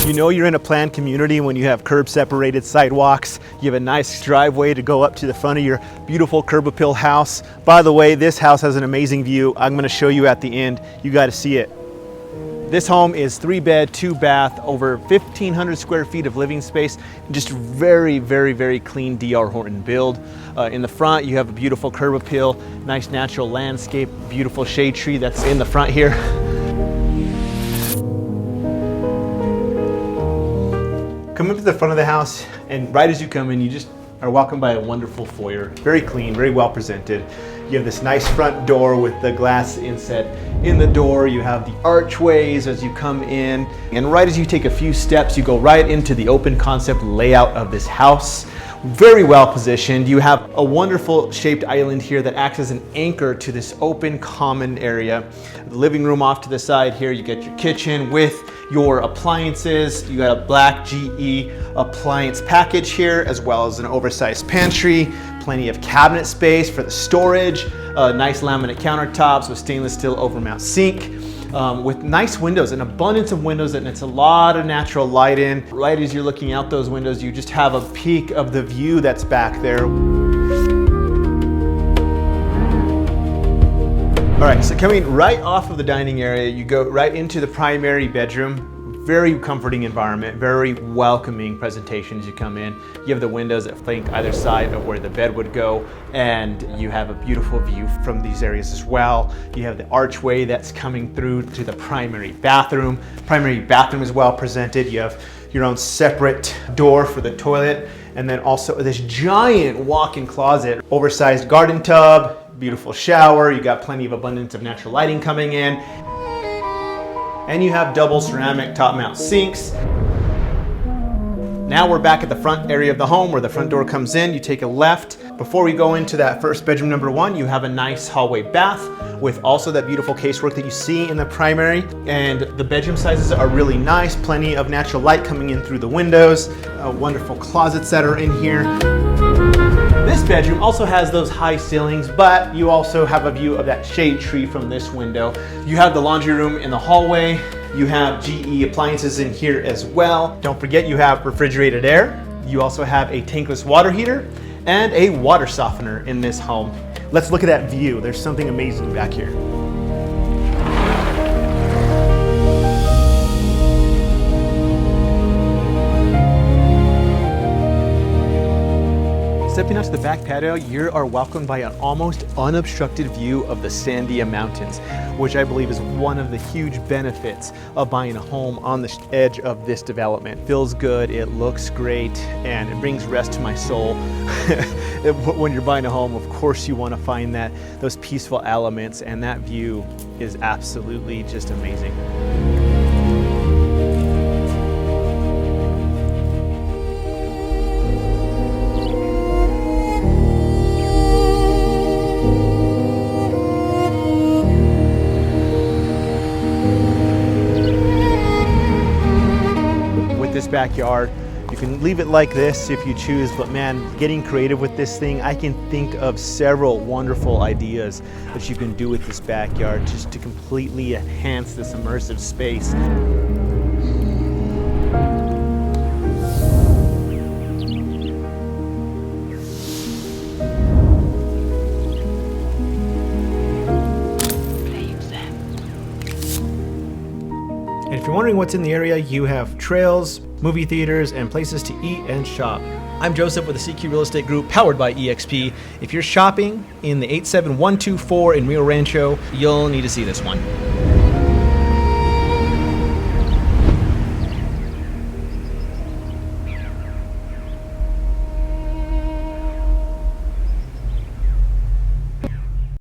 You know you're in a planned community when you have curb separated sidewalks. You have a nice driveway to go up to the front of your beautiful curb appeal house. By the way, this house has an amazing view. I'm gonna show you at the end. You gotta see it. This home is 3-bed, 2-bath, over 1,500 square feet of living space. Just very, very, very clean D.R. Horton build. In the front, you have a beautiful curb appeal, nice natural landscape, beautiful shade tree that's in the front here. Come up to the front of the house, and right as you come in, you just are welcomed by a wonderful foyer. Very clean, very well presented. You have this nice front door with the glass inset in the door. You have the archways as you come in. And right as you take a few steps, you go right into the open concept layout of this house. Very well positioned. You have a wonderful shaped island here that acts as an anchor to this open common area. The living room off to the side here, you get your kitchen with your appliances. You got a black GE appliance package here, as well as an oversized pantry, plenty of cabinet space for the storage, nice laminate countertops with stainless steel overmount sink. With nice windows, an abundance of windows, and it's a lot of natural light in. Right as you're looking out those windows, you just have a peek of the view that's back there. All right, so coming right off of the dining area, you go right into the primary bedroom. Very comforting environment, very welcoming presentation as you come in. You have the windows that flank either side of where the bed would go, and you have a beautiful view from these areas as well. You have the archway that's coming through to the primary bathroom. Primary bathroom is well presented. You have your own separate door for the toilet, and then also this giant walk-in closet, oversized garden tub, beautiful shower. You got plenty of abundance of natural lighting coming in. And you have double ceramic top mount sinks. Now we're back at the front area of the home where the front door comes in. You take a left. Before we go into that first bedroom number 1, you have a nice hallway bath with also that beautiful casework that you see in the primary. And the bedroom sizes are really nice. Plenty of natural light coming in through the windows. Wonderful closets that are in here. This bedroom also has those high ceilings, but you also have a view of that shade tree from this window. You have the laundry room in the hallway. You have GE appliances in here as well. Don't forget you have refrigerated air. You also have a tankless water heater and a water softener in this home. Let's look at that view. There's something amazing back here. Stepping out to the back patio, you are welcomed by an almost unobstructed view of the Sandia Mountains, which I believe is one of the huge benefits of buying a home on the edge of this development. It feels good, it looks great, and it brings rest to my soul. When you're buying a home, of course you want to find those peaceful elements, and that view is absolutely just amazing. This backyard, you can leave it like this if you choose, but man, getting creative with this thing, I can think of several wonderful ideas that you can do with this backyard just to completely enhance this immersive space. And if you're wondering what's in the area, you have trails, movie theaters, and places to eat and shop. I'm Joseph with the CQ Real Estate Group, powered by EXP. If you're shopping in the 87124 in Rio Rancho, you'll need to see this one.